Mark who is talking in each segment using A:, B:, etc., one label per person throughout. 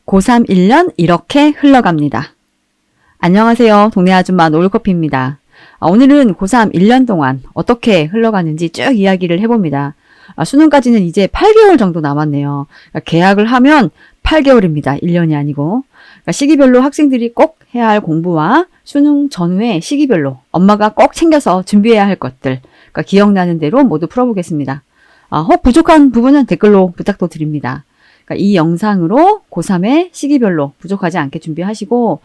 A: 고3 1년 이렇게 흘러갑니다. 안녕하세요. 동네 아줌마 노을커피입니다. 오늘은 고3 1년 동안 어떻게 흘러가는지 쭉 이야기를 해봅니다. 수능까지는 이제 8개월 정도 남았네요. 개학을 하면 8개월입니다. 1년이 아니고. 시기별로 학생들이 꼭 해야 할 공부와 수능 전후의 시기별로 엄마가 꼭 챙겨서 준비해야 할 것들, 기억나는 대로 모두 풀어보겠습니다. 혹 부족한 부분은 댓글로 부탁도 드립니다. 이 영상으로 고3의 시기별로 부족하지 않게 준비하시고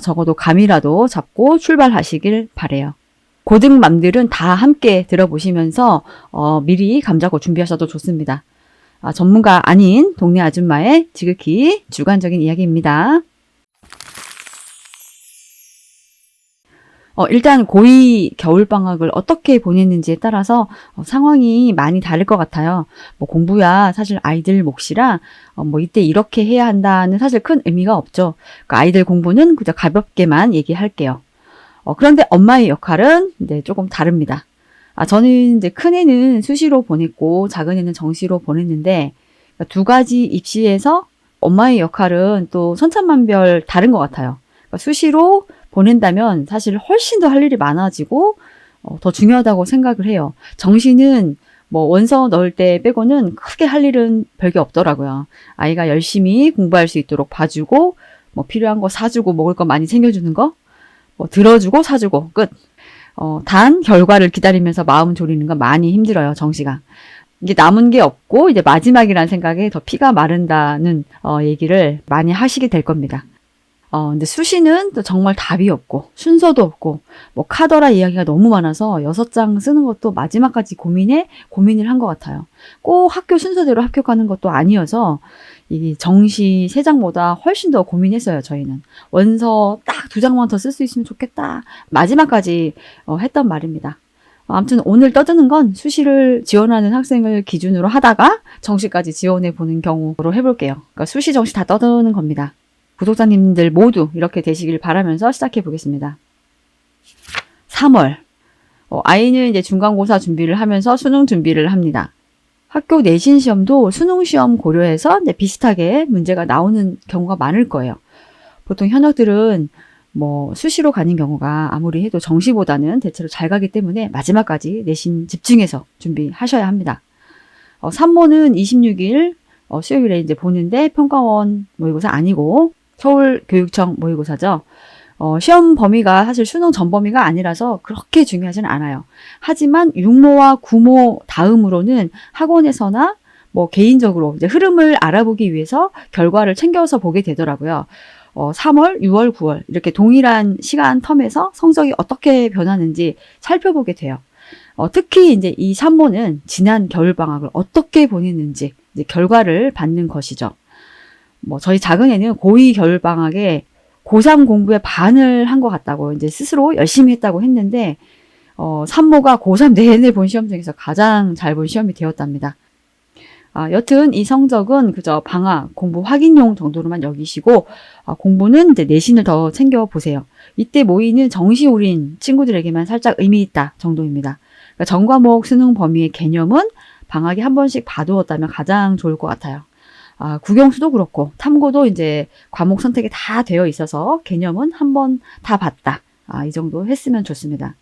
A: 적어도 감이라도 잡고 출발하시길 바래요. 고등맘들은 다 함께 들어보시면서 미리 감 잡고 준비하셔도 좋습니다. 전문가 아닌 동네 아줌마의 지극히 주관적인 이야기입니다. 일단 고2 겨울방학을 어떻게 보냈는지에 따라서 상황이 많이 다를 것 같아요. 공부야 사실 아이들 몫이라 이때 이렇게 해야 한다는 사실 큰 의미가 없죠. 아이들 공부는 그저 가볍게만 얘기할게요. 그런데 엄마의 역할은 이제 조금 다릅니다. 저는 이제 큰애는 수시로 보냈고 작은애는 정시로 보냈는데 두 가지 입시에서 엄마의 역할은 또 천차만별 다른 것 같아요. 수시로 보낸다면 사실 훨씬 더 할 일이 많아지고 더 중요하다고 생각을 해요. 정시는 원서 넣을 때 빼고는 크게 할 일은 별게 없더라고요. 아이가 열심히 공부할 수 있도록 봐주고 필요한 거 사주고 먹을 거 많이 챙겨주는 거 들어주고 사주고 끝. 단 결과를 기다리면서 마음 졸이는 건 많이 힘들어요. 정시가. 이게 남은 게 없고 이제 마지막이라는 생각에 더 피가 마른다는 얘기를 많이 하시게 될 겁니다. 근데 수시는 또 정말 답이 없고 순서도 없고 카더라 이야기가 너무 많아서 6장 쓰는 것도 마지막까지 고민을 한 것 같아요. 꼭 학교 순서대로 합격하는 것도 아니어서 이 정시 3장보다 훨씬 더 고민했어요. 저희는 원서 딱 2장만 더 쓸 수 있으면 좋겠다 마지막까지 했던 말입니다. 아무튼 오늘 떠드는 건 수시를 지원하는 학생을 기준으로 하다가 정시까지 지원해 보는 경우로 해볼게요. 그러니까 수시 정시 다 떠드는 겁니다. 구독자님들 모두 이렇게 되시길 바라면서 시작해 보겠습니다. 3월. 아이는 이제 중간고사 준비를 하면서 수능 준비를 합니다. 학교 내신 시험도 수능 시험 고려해서 이제 비슷하게 문제가 나오는 경우가 많을 거예요. 보통 현역들은 수시로 가는 경우가 아무리 해도 정시보다는 대체로 잘 가기 때문에 마지막까지 내신 집중해서 준비하셔야 합니다. 3모는 26일 수요일에 이제 보는데 평가원 모의고사 아니고 서울교육청 모의고사죠. 시험 범위가 사실 수능 전 범위가 아니라서 그렇게 중요하지는 않아요. 하지만 6모와 9모 다음으로는 학원에서나 개인적으로 이제 흐름을 알아보기 위해서 결과를 챙겨서 보게 되더라고요. 3월, 6월, 9월 이렇게 동일한 시간 텀에서 성적이 어떻게 변하는지 살펴보게 돼요. 특히 이제 이 3모는 지난 겨울방학을 어떻게 보냈는지 이제 결과를 받는 것이죠. 저희 작은애는 고2 겨울방학에 고3 공부에 반을 한 것 같다고 이제 스스로 열심히 했다고 했는데 3모가 고3 내내 본 시험 중에서 가장 잘 본 시험이 되었답니다. 여튼 이 성적은 그저 방학 공부 확인용 정도로만 여기시고 공부는 이제 내신을 더 챙겨보세요. 이때 모이는 정시 올인 친구들에게만 살짝 의미 있다 정도입니다. 그러니까 전 과목 수능 범위의 개념은 방학에 한 번씩 봐두었다면 가장 좋을 것 같아요. 국영수도 그렇고 탐구도 이제 과목 선택이 다 되어 있어서 개념은 한 번 다 봤다. 이 정도 했으면 좋습니다.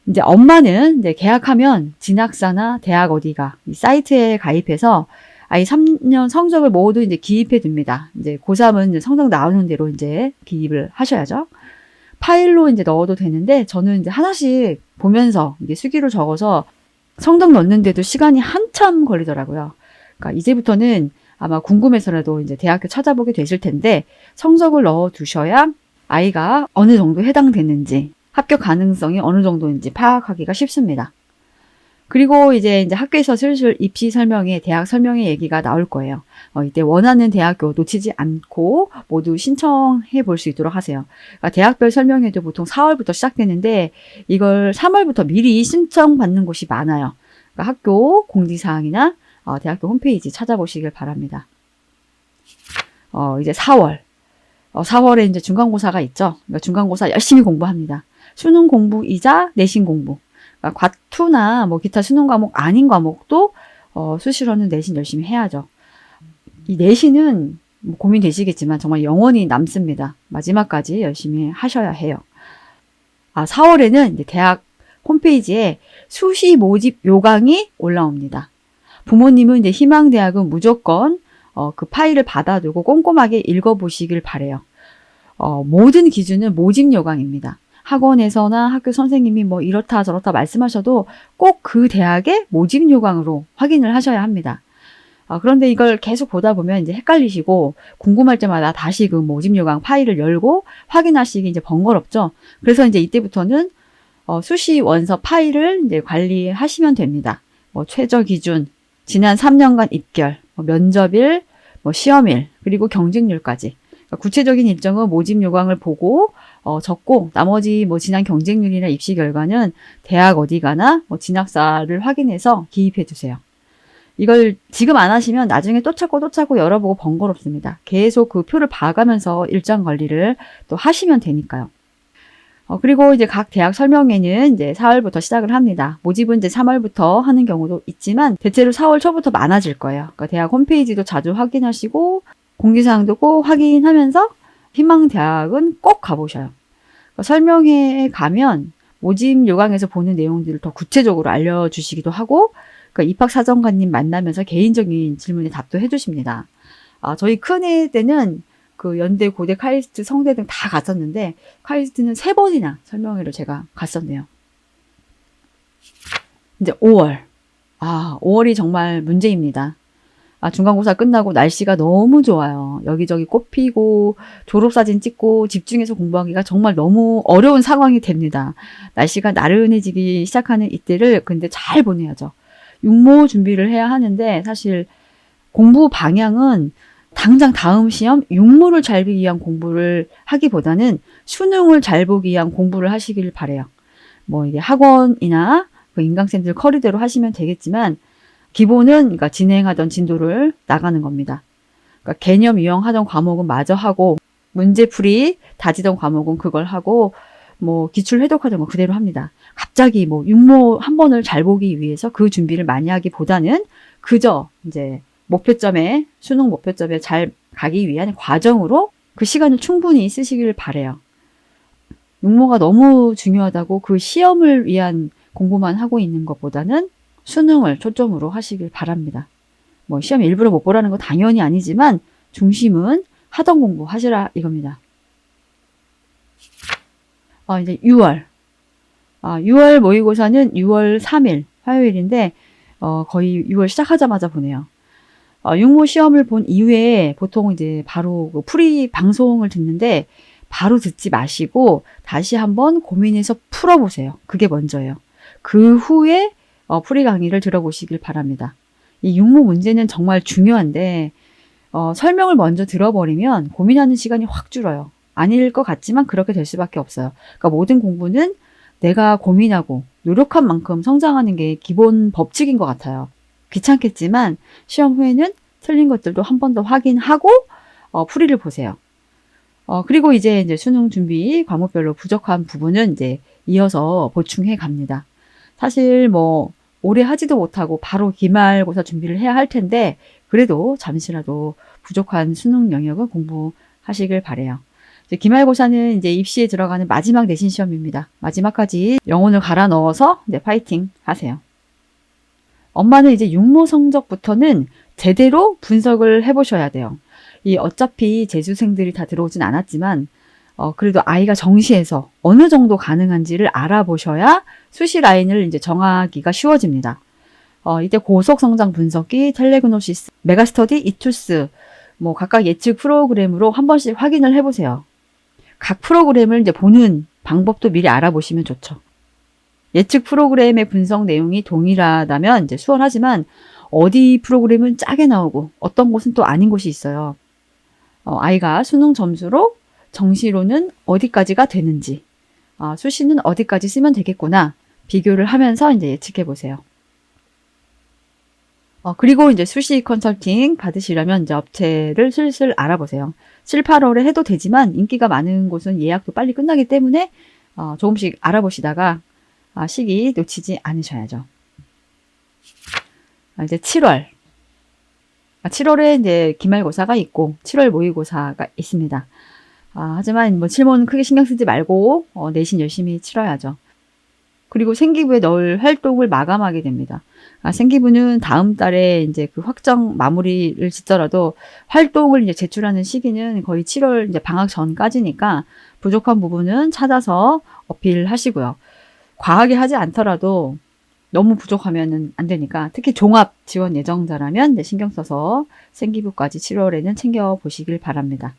A: 이제 엄마는 이제 개학하면 진학사나 대학 어디가 이 사이트에 가입해서 아이 3년 성적을 모두 이제 기입해 둡니다. 이제 고3은 이제 성적 나오는 대로 이제 기입을 하셔야죠. 파일로 이제 넣어도 되는데 저는 이제 하나씩 보면서 이게 수기로 적어서 성적 넣는데도 시간이 한참 걸리더라고요. 그러니까 이제부터는 아마 궁금해서라도 이제 대학교 찾아보게 되실 텐데 성적을 넣어 두셔야 아이가 어느 정도 해당되는지 합격 가능성이 어느 정도인지 파악하기가 쉽습니다. 그리고 이제 학교에서 슬슬 입시 설명회, 대학 설명회 얘기가 나올 거예요. 이때 원하는 대학교 놓치지 않고 모두 신청해 볼 수 있도록 하세요. 그러니까 대학별 설명회도 보통 4월부터 시작되는데 이걸 3월부터 미리 신청받는 곳이 많아요. 그러니까 학교 공지사항이나 대학교 홈페이지 찾아보시길 바랍니다. 이제 4월. 4월에 이제 중간고사가 있죠. 그러니까 중간고사 열심히 공부합니다. 수능 공부이자 내신 공부. 그러니까 과투나 기타 수능 과목 아닌 과목도 수시로는 내신 열심히 해야죠. 이 내신은 뭐 고민되시겠지만 정말 영원히 남습니다. 마지막까지 열심히 하셔야 해요. 4월에는 이제 대학 홈페이지에 수시 모집 요강이 올라옵니다. 부모님은 이제 희망대학은 무조건 그 파일을 받아두고 꼼꼼하게 읽어보시길 바래요. 모든 기준은 모집 요강입니다. 학원에서나 학교 선생님이 뭐 이렇다 저렇다 말씀하셔도 꼭 그 대학의 모집 요강으로 확인을 하셔야 합니다. 그런데 이걸 계속 보다 보면 이제 헷갈리시고 궁금할 때마다 다시 그 모집 요강 파일을 열고 확인하시기 이제 번거롭죠. 그래서 이제 이때부터는 수시 원서 파일을 이제 관리하시면 됩니다. 뭐 최저 기준, 지난 3년간 입결, 면접일, 시험일, 그리고 경쟁률까지. 그러니까 구체적인 일정은 모집 요강을 보고 적고 나머지 지난 경쟁률이나 입시 결과는 대학 어디 가나 진학사를 확인해서 기입해 두세요. 이걸 지금 안 하시면 나중에 또 찾고 열어보고 번거롭습니다. 계속 그 표를 봐가면서 일정 관리를 또 하시면 되니까요. 그리고 이제 각 대학 설명회는 이제 4월부터 시작을 합니다. 모집은 이제 3월부터 하는 경우도 있지만 대체로 4월 초부터 많아질 거예요. 그러니까 대학 홈페이지도 자주 확인하시고 공지사항도 꼭 확인하면서 희망대학은 꼭 가보셔요. 그러니까 설명회에 가면 모집 요강에서 보는 내용들을 더 구체적으로 알려주시기도 하고 그러니까 입학사정관님 만나면서 개인적인 질문에 답도 해주십니다. 저희 큰애 때는 그 연대, 고대, 카이스트, 성대 등 다 갔었는데 카이스트는 3번이나 설명회를 제가 갔었네요. 이제 5월. 5월이 정말 문제입니다. 중간고사 끝나고 날씨가 너무 좋아요. 여기저기 꽃 피고 졸업사진 찍고 집중해서 공부하기가 정말 너무 어려운 상황이 됩니다. 날씨가 나른해지기 시작하는 이때를 근데 잘 보내야죠. 육모 준비를 해야 하는데 사실 공부 방향은 당장 다음 시험 육모를 잘 보기 위한 공부를 하기보다는 수능을 잘 보기 위한 공부를 하시길 바래요. 이게 학원이나 그 인강쌤들 커리대로 하시면 되겠지만 기본은 그러니까 진행하던 진도를 나가는 겁니다. 그러니까 개념 유형하던 과목은 마저 하고 문제풀이 다지던 과목은 그걸 하고 기출 해독하던 거 그대로 합니다. 갑자기 육모 한 번을 잘 보기 위해서 그 준비를 많이 하기보다는 그저 이제 수능 목표점에 잘 가기 위한 과정으로 그 시간을 충분히 쓰시길 바래요. 육모가 너무 중요하다고 그 시험을 위한 공부만 하고 있는 것보다는 수능을 초점으로 하시길 바랍니다. 시험 일부러 못 보라는 건 당연히 아니지만 중심은 하던 공부 하시라 이겁니다. 이제 6월. 6월 모의고사는 6월 3일 화요일인데 거의 6월 시작하자마자 보네요. 육모 시험을 본 이후에 보통 이제 바로 그 풀이 방송을 듣는데 바로 듣지 마시고 다시 한번 고민해서 풀어보세요. 그게 먼저예요. 그 후에 풀이 강의를 들어보시길 바랍니다. 이 육모 문제는 정말 중요한데 설명을 먼저 들어버리면 고민하는 시간이 확 줄어요. 아닐 것 같지만 그렇게 될 수밖에 없어요. 그러니까 모든 공부는 내가 고민하고 노력한 만큼 성장하는 게 기본 법칙인 것 같아요. 귀찮겠지만 시험 후에는 틀린 것들도 한 번 더 확인하고 풀이를 보세요. 그리고 이제 수능 준비 과목별로 부족한 부분은 이제 이어서 보충해 갑니다. 사실 오래 하지도 못하고 바로 기말고사 준비를 해야 할 텐데 그래도 잠시라도 부족한 수능 영역은 공부하시길 바래요. 기말고사는 이제 입시에 들어가는 마지막 내신 시험입니다. 마지막까지 영혼을 갈아 넣어서 파이팅 하세요. 엄마는 이제 육모 성적부터는 제대로 분석을 해보셔야 돼요. 어차피 재수생들이 다 들어오진 않았지만 그래도 아이가 정시에서 어느 정도 가능한지를 알아보셔야 수시 라인을 이제 정하기가 쉬워집니다. 이때 고속 성장 분석기, 텔레그노시스, 메가스터디, 이투스 각각 예측 프로그램으로 한 번씩 확인을 해보세요. 각 프로그램을 이제 보는 방법도 미리 알아보시면 좋죠. 예측 프로그램의 분석 내용이 동일하다면 이제 수월하지만 어디 프로그램은 짜게 나오고 어떤 곳은 또 아닌 곳이 있어요. 아이가 수능 점수로 정시로는 어디까지가 되는지, 수시는 어디까지 쓰면 되겠구나 비교를 하면서 이제 예측해 보세요. 그리고 이제 수시 컨설팅 받으시려면 이제 업체를 슬슬 알아보세요. 7, 8월에 해도 되지만 인기가 많은 곳은 예약도 빨리 끝나기 때문에 조금씩 알아보시다가 시기 놓치지 않으셔야죠. 이제 7월. 7월에 이제 기말고사가 있고 7월 모의고사가 있습니다. 하지만 뭐 칠모는 크게 신경 쓰지 말고 내신 열심히 치러야죠. 그리고 생기부에 넣을 활동을 마감하게 됩니다. 생기부는 다음 달에 이제 그 확정 마무리를 짓더라도 활동을 이제 제출하는 시기는 거의 7월 이제 방학 전까지니까 부족한 부분은 찾아서 어필하시고요. 과하게 하지 않더라도 너무 부족하면은 안 되니까 특히 종합 지원 예정자라면 이제 신경 써서 생기부까지 7월에는 챙겨 보시길 바랍니다.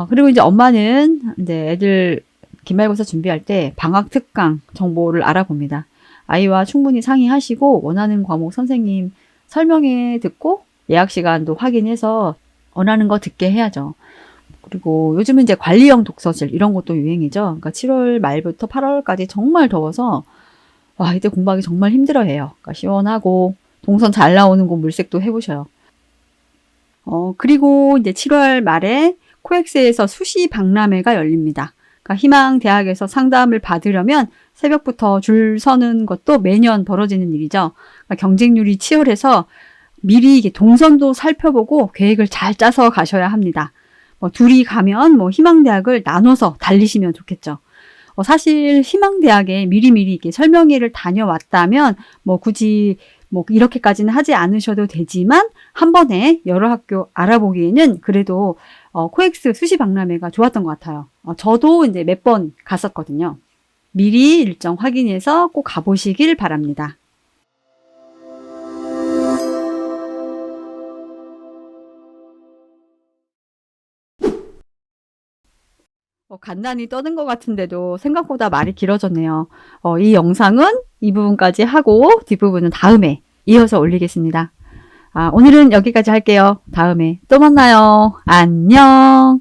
A: 그리고 이제 엄마는 이제 애들 기말고사 준비할 때 방학 특강 정보를 알아봅니다. 아이와 충분히 상의하시고 원하는 과목 선생님 설명회 듣고 예약 시간도 확인해서 원하는 거 듣게 해야죠. 그리고 요즘은 이제 관리형 독서실 이런 것도 유행이죠. 그러니까 7월 말부터 8월까지 정말 더워서 이때 공부하기 정말 힘들어해요. 그러니까 시원하고 동선 잘 나오는 곳 물색도 해보셔요. 그리고 이제 7월 말에 코엑스에서 수시 박람회가 열립니다. 그러니까 희망대학에서 상담을 받으려면 새벽부터 줄 서는 것도 매년 벌어지는 일이죠. 그러니까 경쟁률이 치열해서 미리 이게 동선도 살펴보고 계획을 잘 짜서 가셔야 합니다. 둘이 가면 희망대학을 나눠서 달리시면 좋겠죠. 사실 희망대학에 미리미리 이렇게 설명회를 다녀왔다면 굳이 이렇게까지는 하지 않으셔도 되지만 한 번에 여러 학교 알아보기에는 그래도 코엑스 수시 박람회가 좋았던 것 같아요. 저도 이제 몇 번 갔었거든요. 미리 일정 확인해서 꼭 가보시길 바랍니다. 간단히 떠든 것 같은데도 생각보다 말이 길어졌네요. 이 영상은 이 부분까지 하고 뒷부분은 다음에 이어서 올리겠습니다. 오늘은 여기까지 할게요. 다음에 또 만나요. 안녕.